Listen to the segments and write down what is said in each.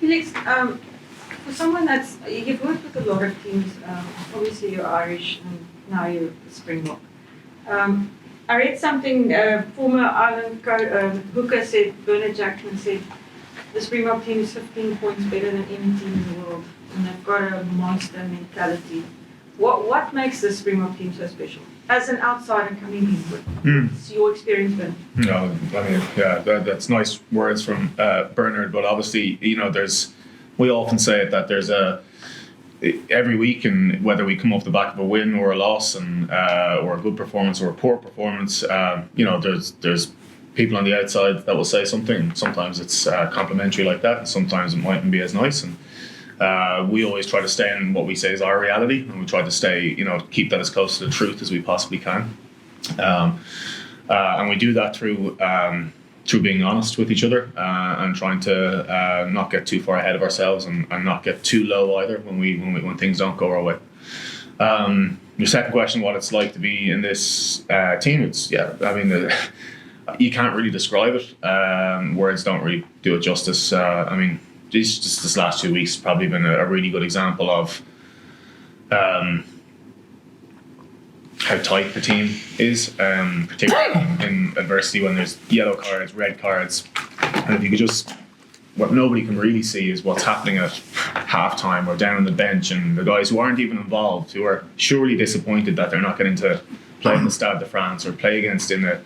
Felix, for someone you've worked with a lot of teams, obviously you're Irish and now you're a Springbok. I read something, former Ireland hooker said, Bernard Jackman said, the Springbok team is 15 points better than any team in the world, and they've got a monster mentality. What makes the Springbok team so special? As an outsider coming in, what's your experience been? No, I mean, yeah, that's nice words from Bernard, but obviously, we often say it that there's every week, and whether we come off the back of a win or a loss, and or a good performance or a poor performance, there's people on the outside that will say something. Sometimes it's complimentary like that, and sometimes it mightn't be as nice. And we always try to stay in what we say is our reality, and we try to stay, keep that as close to the truth as we possibly can. And we do that through being honest with each other, and trying to not get too far ahead of ourselves, and not get too low either when things don't go our way. Your second question, what it's like to be in this team, you can't really describe it. Words don't really do it justice. Just this last 2 weeks has probably been a really good example of how tight the team is, particularly in adversity when there's yellow cards, red cards. And if you could what nobody can really see is what's happening at halftime or down on the bench, and the guys who aren't even involved, who are surely disappointed that they're not getting to play in the Stade de France or play against in an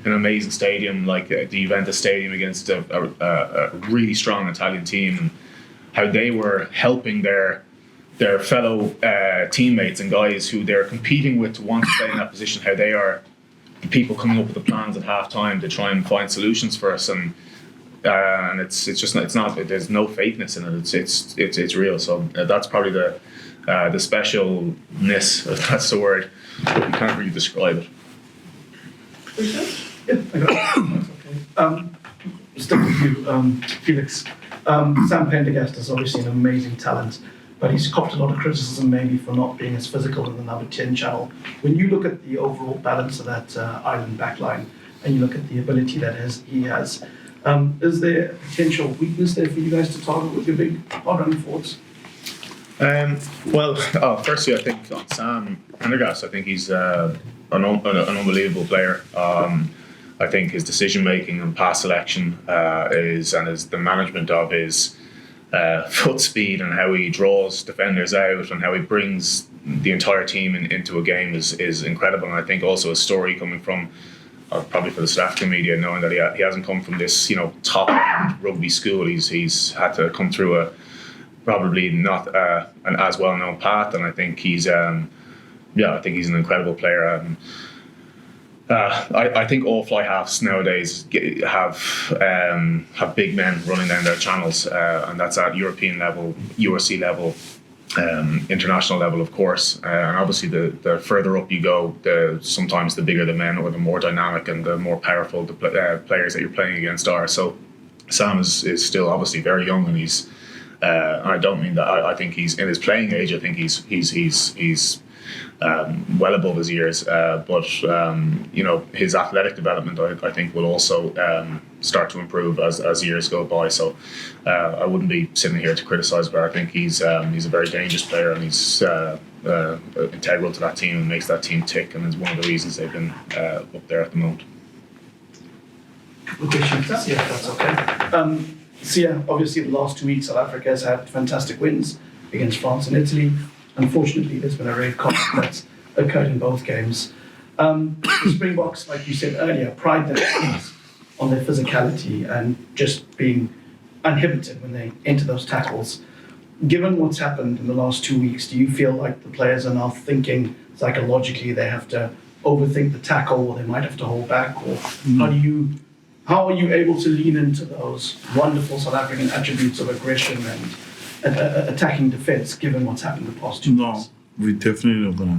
amazing stadium like the Juventus Stadium against a really strong Italian team, and how they were helping their fellow teammates and guys who they're competing with to want to play in that position, how they are the people coming up with the plans at half time to try and find solutions for us, and it's not there's no fakeness in it. It's real. So that's probably the specialness, if that's the word, but you can't really describe it. Yeah, I got it. That's okay. Stick with you, Felix. Sam Pendergast is obviously an amazing talent, but he's copped a lot of criticism maybe for not being as physical in the number 10 channel. When you look at the overall balance of that Ireland backline, and you look at the ability that he has, is there a potential weakness there for you guys to target with your big hard-running forwards? Firstly, I think on Sam Pendergast, I think he's an unbelievable player. I think his decision making and pass selection is the management of his foot speed and how he draws defenders out and how he brings the entire team into a game is incredible. And I think also his story coming from, probably for the South African media, knowing that he hasn't come from this top end rugby school. He's had to come through a probably not an as well known path, and I think he's an incredible player. I think all fly halves nowadays have big men running down their channels, and that's at European level, URC level, international level, of course. And obviously, the further up you go, sometimes the bigger the men, or the more dynamic and the more powerful the players that you're playing against are. So Sam is still obviously very young, and he's. I don't mean that. I think he's in his playing age. I think he's well above his years, but his athletic development, I think, will also start to improve as years go by. So I wouldn't be sitting here to criticise, but I think he's a very dangerous player, and he's integral to that team and makes that team tick, and is one of the reasons they've been up there at the moment. Questions? Yeah, that's okay. Siya, obviously the last 2 weeks South Africa has had fantastic wins against France and Italy. Unfortunately, there's been a red card that's occurred in both games. The Springboks, like you said earlier, pride themselves on their physicality and just being uninhibited when they enter those tackles. Given what's happened in the last 2 weeks, do you feel like the players are now thinking psychologically they have to overthink the tackle, or they might have to hold back, or how are you able to lean into those wonderful South African attributes of aggression and attacking defence, given what's happened the past 2 weeks? No, we definitely not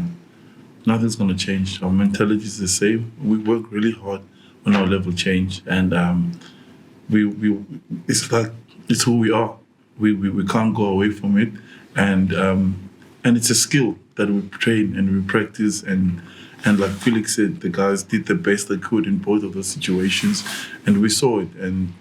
nothing's gonna change. Our mentality is the same. We work really hard on our level change, and it's who we are. We can't go away from it, and it's a skill that we train and we practice, and like Felix said, the guys did the best they could in both of those situations, and we saw it, and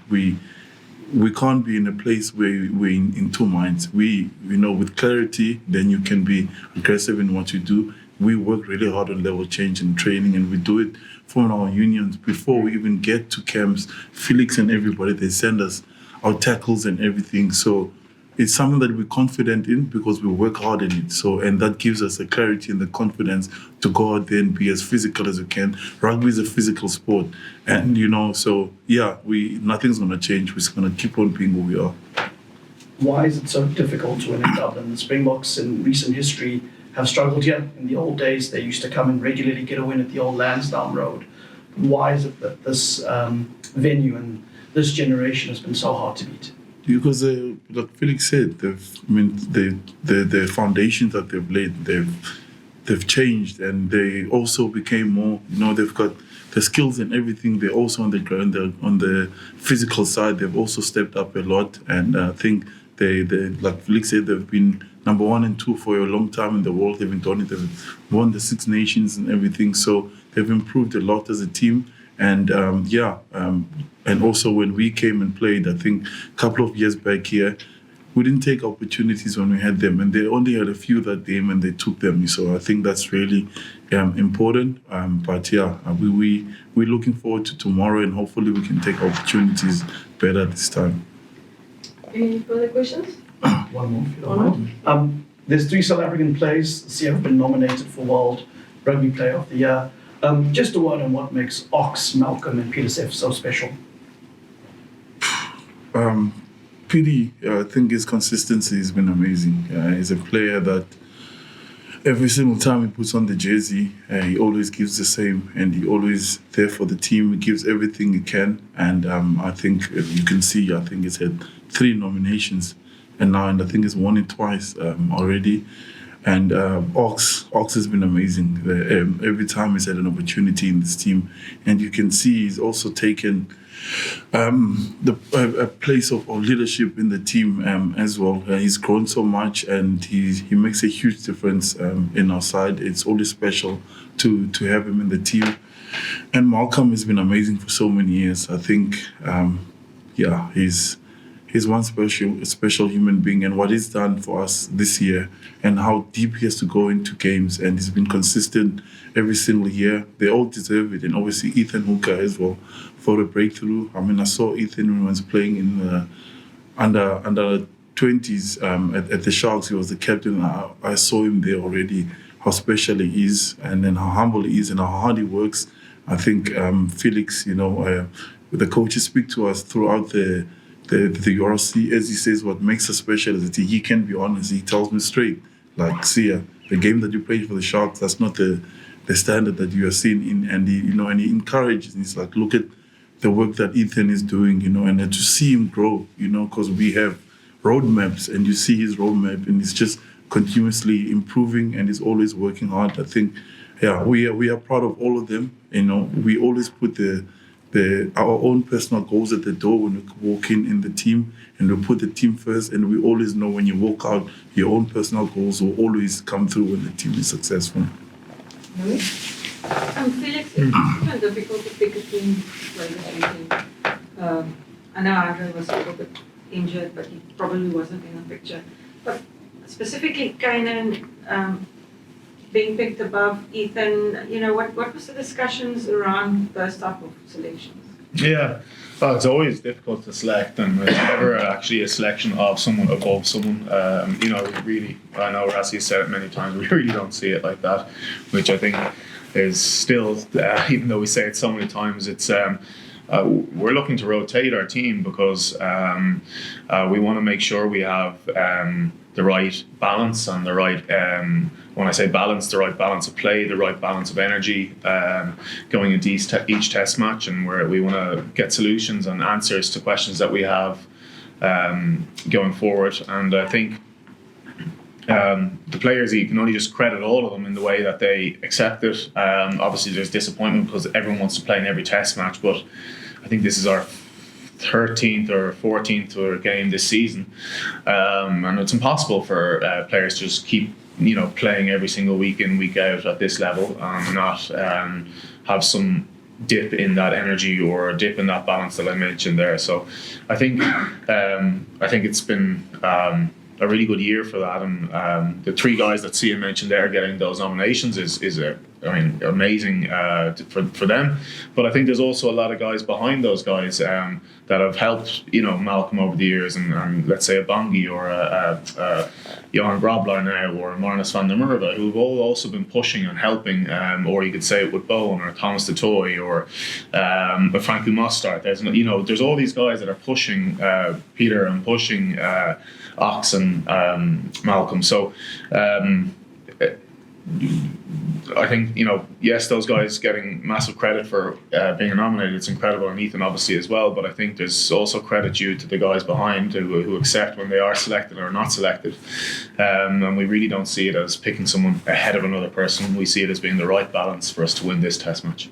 we can't be in a place where we're in two minds. With clarity, then you can be aggressive in what you do. We work really hard on level change and training, and we do it from our unions. Before we even get to camps, Felix and everybody, they send us our tackles and everything. So it's something that we're confident in because we work hard in it. So, and that gives us the clarity and the confidence to go out there and be as physical as we can. Rugby is a physical sport. And, nothing's going to change. We're just going to keep on being who we are. Why is it so difficult to win in Dublin? The Springboks in recent history have struggled here. In the old days, they used to come and regularly get a win at the old Lansdowne Road. Why is it that this venue and this generation has been so hard to beat? Because, like Felix said, the foundations that they've laid, they've changed, and they also became more. They've got the skills and everything. They're also on the ground. On the physical side, they've also stepped up a lot, and I think they like Felix said, they've been number 1 and 2 for a long time in the world. They've been doing it. They've won the Six Nations and everything. So they've improved a lot as a team. And and also when we came and played, I think a couple of years back here, we didn't take opportunities when we had them, and they only had a few that game, and they took them. So I think that's really important. We're looking forward to tomorrow, and hopefully we can take opportunities better this time. Any further questions? One more, if you don't mind. There's 3 South African players this year have been nominated for World Rugby Player of the Year. Just a word on what makes Ox, Malcolm, and Peter Sef so special. PD, I think his consistency has been amazing. He's a player that every single time he puts on the jersey, he always gives the same, and he always there for the team. He gives everything he can, and I think you can see. I think he's had 3 nominations, and I think he's won it twice already. And Ox has been amazing. Every time he's had an opportunity in this team, and you can see he's also taken a place of leadership in the team as well. He's grown so much, and he makes a huge difference in our side. It's always special to have him in the team. And Malcolm has been amazing for so many years. I think, he's one special human being, and what he's done for us this year and how deep he has to go into games, and he's been consistent every single year. They all deserve it, and obviously Ethan Hooker as well for the breakthrough. I mean, I saw Ethan when he was playing in the under 20s at the Sharks. He was the captain. I saw him there already, how special he is, and then how humble he is and how hard he works. I think Felix, the coaches speak to us throughout the URC, as he says, what makes us special is that he can be honest. He tells me straight, like, Siya, the game that you played for the Sharks, that's not the standard that you are seeing in. And he encourages. And he's like, look at the work that Ethan is doing, and to see him grow, because we have roadmaps, and you see his roadmap, and he's just continuously improving, and he's always working hard. I think, we are proud of all of them. We always put our own personal goals at the door when we walk in the team, and we put the team first, and we always know when you walk out, your own personal goals will always come through when the team is successful. Really? Felix, it's even difficult to pick a team to play this weekend. I know Andre was a little bit injured, but he probably wasn't in the picture. But specifically, Kainan being picked above Ethan, what was the discussions around those type of selections? Yeah, well, it's always difficult to select, and it's never actually a selection of someone above someone. Really, I know Rassi said it many times, we really don't see it like that, which I think is still, even though we say it so many times, it's we're looking to rotate our team because we want to make sure we have the right balance and the right, when I say balance, the right balance of play, the right balance of energy going into each test match, and where we want to get solutions and answers to questions that we have going forward. And I think the players, you can only just credit all of them in the way that they accept it. Obviously there's disappointment because everyone wants to play in every test match, but I think this is our 13th or 14th game this season, and it's impossible for players to just keep playing every single week in, week out at this level, and not have some dip in that energy or a dip in that balance that I mentioned there. So I think it's been a really good year for that, and the three guys that Siya mentioned there getting those nominations is amazing for them. But I think there's also a lot of guys behind those guys that have helped Malcolm over the years, and let's say a Bongi or a Johan Grobler now, or a Marnus van der Merwe, who've all also been pushing and helping, or you could say it with Bowen or Thomas DeToy or Frankie Mostart. There's all these guys that are pushing Peter and pushing Ox and Malcolm. So I think, yes, those guys getting massive credit for being nominated. It's incredible, and Ethan obviously as well. But I think there's also credit due to the guys behind who accept when they are selected or not selected. And we really don't see it as picking someone ahead of another person. We see it as being the right balance for us to win this Test match.